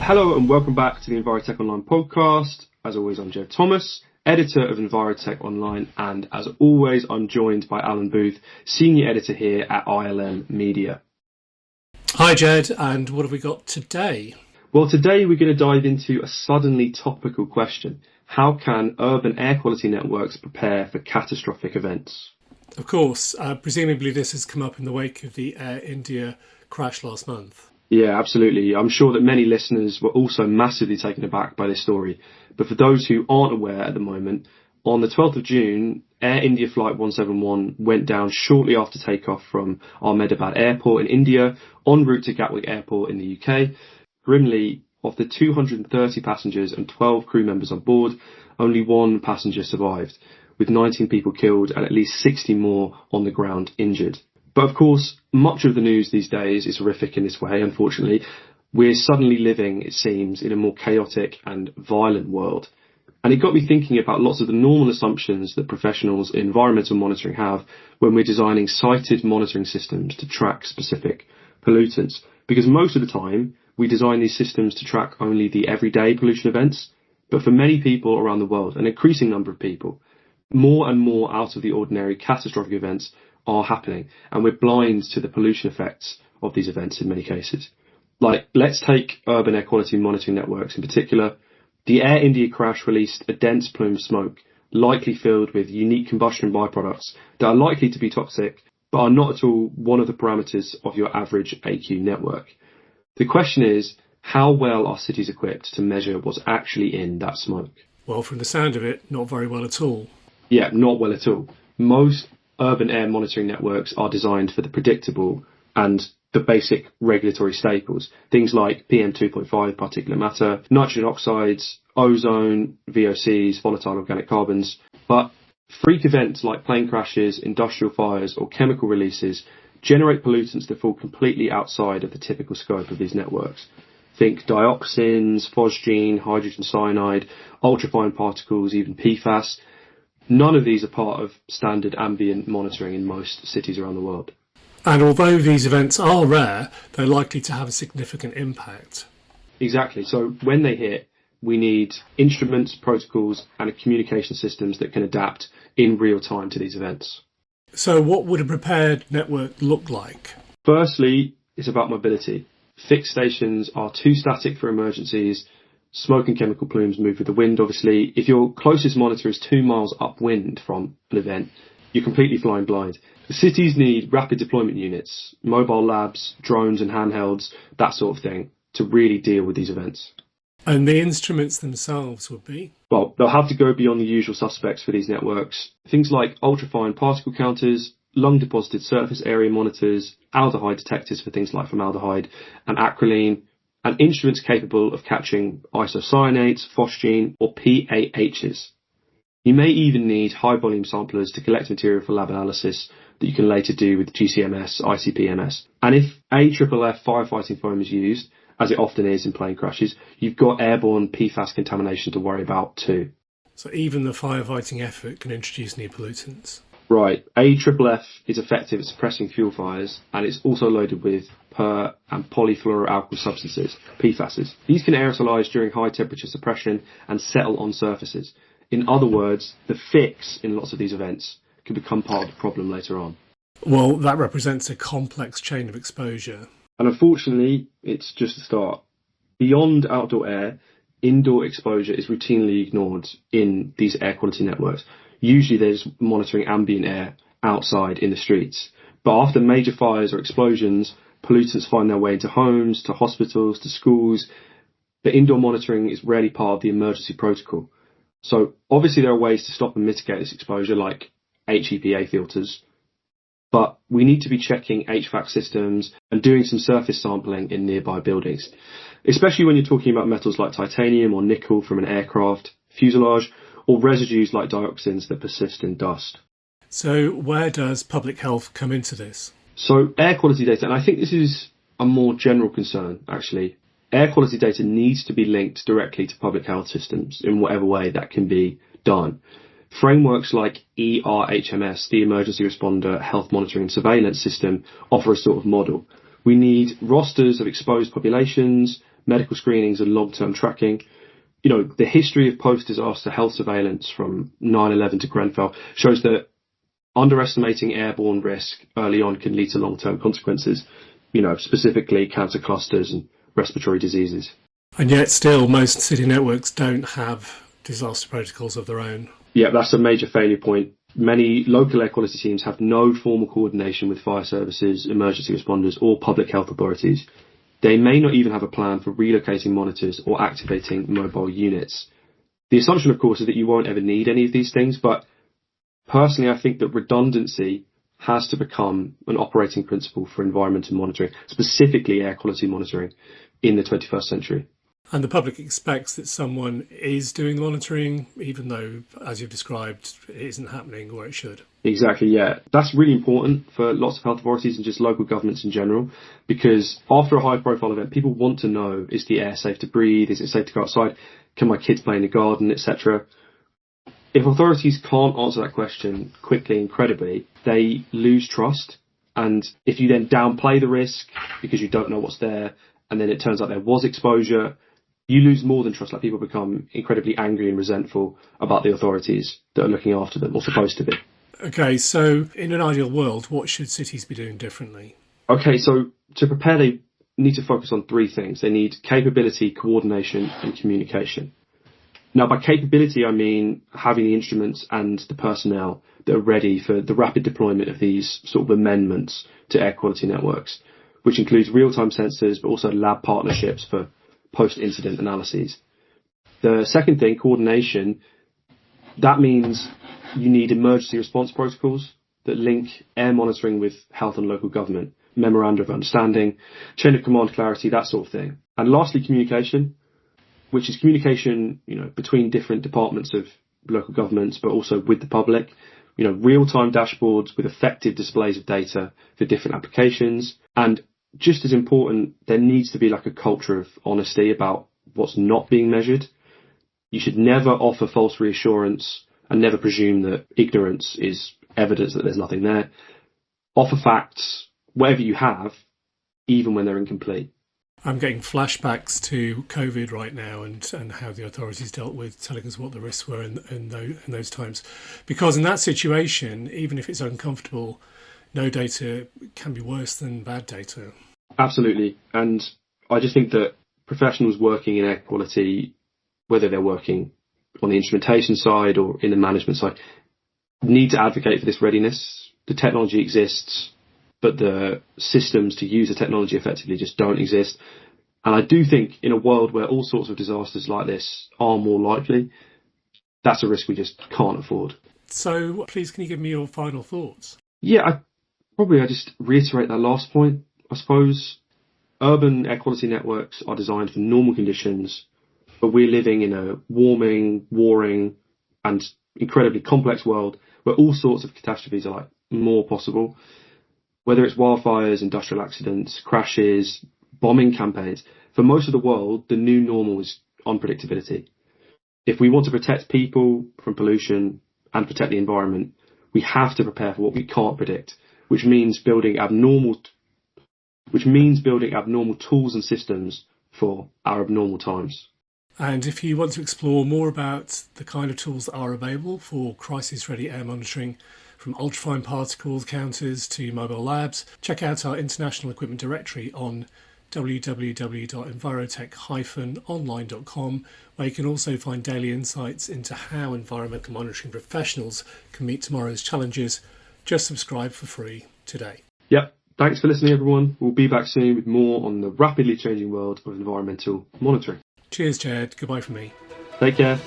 Hello and welcome back to the EnvirotechOnline podcast. As always, I'm Jed Thomas, editor of EnvirotechOnline, and as always, I'm joined by Alan Booth, senior editor here at ILM Media. Hi Jed, and what have we got today? Well, today we're going to dive into a suddenly topical question. How can urban air quality networks prepare for catastrophic events? Of course, presumably this has come up in the wake of the Air India crash last month. Yeah, absolutely. I'm sure that many listeners were also massively taken aback by this story. But for those who aren't aware at the moment, on the 12th of June, Air India Flight 171 went down shortly after takeoff from Ahmedabad Airport in India, en route to Gatwick Airport in the UK. Grimly, of the 230 passengers and 12 crew members on board, only one passenger survived, with 19 people killed and at least 60 more on the ground injured. But of course, much of the news these days is horrific in this way, unfortunately. We're suddenly living, it seems, in a more chaotic and violent world. And it got me thinking about lots of the normal assumptions that professionals in environmental monitoring have when we're designing sited monitoring systems to track specific pollutants. Because most of the time, we design these systems to track only the everyday pollution events. But for many people around the world, an increasing number of people, more and more out of the ordinary catastrophic events are happening, and we're blind to the pollution effects of these events in many cases. Like, let's take urban air quality monitoring networks in particular. The Air India crash released a dense plume of smoke, likely filled with unique combustion byproducts that are likely to be toxic, but are not at all one of the parameters of your average AQ network. The question is, how well are cities equipped to measure what's actually in that smoke? Well, from the sound of it, not very well at all. Yeah, not well at all. Most urban air monitoring networks are designed for the predictable and the basic regulatory staples, things like PM2.5 particulate matter, nitrogen oxides, ozone, VOCs, volatile organic carbons. But freak events like plane crashes, industrial fires or chemical releases generate pollutants that fall completely outside of the typical scope of these networks. Think dioxins, phosgene, hydrogen cyanide, ultrafine particles, even PFAS. None of these are part of standard ambient monitoring in most cities around the world. And although these events are rare, they're likely to have a significant impact. Exactly. So when they hit, we need instruments, protocols, and communication systems that can adapt in real time to these events. So what would a prepared network look like? Firstly, it's about mobility. Fixed stations are too static for emergencies. Smoke and chemical plumes move with the wind, obviously. If your closest monitor is 2 miles upwind from an event, you're completely flying blind. The cities need rapid deployment units, mobile labs, drones and handhelds, that sort of thing, to really deal with these events. And the instruments themselves would be? Well, they'll have to go beyond the usual suspects for these networks. Things like ultrafine particle counters, lung-deposited surface area monitors, aldehyde detectors for things like formaldehyde and acrolein, and instruments capable of catching isocyanates, phosgene, or PAHs. You may even need high-volume samplers to collect material for lab analysis that you can later do with GCMS, ICP-MS. And if AFFF firefighting foam is used, as it often is in plane crashes, you've got airborne PFAS contamination to worry about too. So even the firefighting effort can introduce new pollutants? Right. AFFF is effective at suppressing fuel fires, and it's also loaded with per and polyfluoroalkyl substances, PFASs. These can aerosolise during high temperature suppression and settle on surfaces. In other words, the fix in lots of these events can become part of the problem later on. Well, that represents a complex chain of exposure. And unfortunately, it's just the start. Beyond outdoor air, indoor exposure is routinely ignored in these air quality networks. Usually there's monitoring ambient air outside in the streets. But after major fires or explosions, pollutants find their way into homes, to hospitals, to schools. But indoor monitoring is rarely part of the emergency protocol. So obviously there are ways to stop and mitigate this exposure, like HEPA filters. But we need to be checking HVAC systems and doing some surface sampling in nearby buildings, especially when you're talking about metals like titanium or nickel from an aircraft fuselage, or residues like dioxins that persist in dust. So where does public health come into this? So air quality data, and I think this is a more general concern actually, air quality data needs to be linked directly to public health systems in whatever way that can be done. Frameworks like ERHMS, the Emergency Responder Health Monitoring and Surveillance System, offer a sort of model. We need rosters of exposed populations, medical screenings and long-term tracking. You know, the history of post-disaster health surveillance from 9/11 to Grenfell shows that underestimating airborne risk early on can lead to long-term consequences, you know, specifically cancer clusters and respiratory diseases. And yet still, most city networks don't have disaster protocols of their own. Yeah, that's a major failure point. Many local air quality teams have no formal coordination with fire services, emergency responders, or public health authorities. They may not even have a plan for relocating monitors or activating mobile units. The assumption, of course, is that you won't ever need any of these things, but personally, I think that redundancy has to become an operating principle for environmental monitoring, specifically air quality monitoring in the 21st century. And the public expects that someone is doing the monitoring, even though, as you've described, it isn't happening or it should. Exactly, yeah. That's really important for lots of health authorities and just local governments in general, because after a high-profile event, people want to know, is the air safe to breathe? Is it safe to go outside? Can my kids play in the garden, etc.? If authorities can't answer that question quickly and credibly, they lose trust. And if you then downplay the risk because you don't know what's there, and then it turns out there was exposure, you lose more than trust. Like, people become incredibly angry and resentful about the authorities that are looking after them, or supposed to be. Okay, so in an ideal world, what should cities be doing differently? Okay, so to prepare, they need to focus on three things. They need capability, coordination, and communication. Now, by capability, I mean having the instruments and the personnel that are ready for the rapid deployment of these sort of amendments to air quality networks, which includes real-time sensors, but also lab partnerships for post-incident analyses. The second thing, coordination, that means you need emergency response protocols that link air monitoring with health and local government, memoranda of understanding, chain of command clarity, that sort of thing. And lastly, communication, which is communication, you know, between different departments of local governments, but also with the public. You know, real-time dashboards with effective displays of data for different applications. And just as important, there needs to be like a culture of honesty about what's not being measured. You should never offer false reassurance and never presume that ignorance is evidence that there's nothing there. Offer facts, whatever you have, even when they're incomplete. I'm getting flashbacks to COVID right now and how the authorities dealt with telling us what the risks were in those times. Because in that situation, even if it's uncomfortable, no data can be worse than bad data. Absolutely. And I just think that professionals working in air quality, whether they're working on the instrumentation side or in the management side, need to advocate for this readiness. The technology exists, but the systems to use the technology effectively just don't exist. And I do think in a world where all sorts of disasters like this are more likely, that's a risk we just can't afford. So please, can you give me your final thoughts? Yeah, I just reiterate that last point. I suppose urban air quality networks are designed for normal conditions, but we're living in a warming, warring, and incredibly complex world where all sorts of catastrophes are like more possible. Whether it's wildfires, industrial accidents, crashes, bombing campaigns, for most of the world, the new normal is unpredictability. If we want to protect people from pollution and protect the environment, we have to prepare for what we can't predict, which means building abnormal tools and systems for our abnormal times. And if you want to explore more about the kind of tools that are available for crisis-ready air monitoring, from ultrafine particle counters to mobile labs, check out our international equipment directory on www.EnvirotechOnline.com, where you can also find daily insights into how environmental monitoring professionals can meet tomorrow's challenges. Just subscribe for free today. Yep. Thanks for listening, everyone. We'll be back soon with more on the rapidly changing world of environmental monitoring. Cheers, Jed. Goodbye from me. Take care.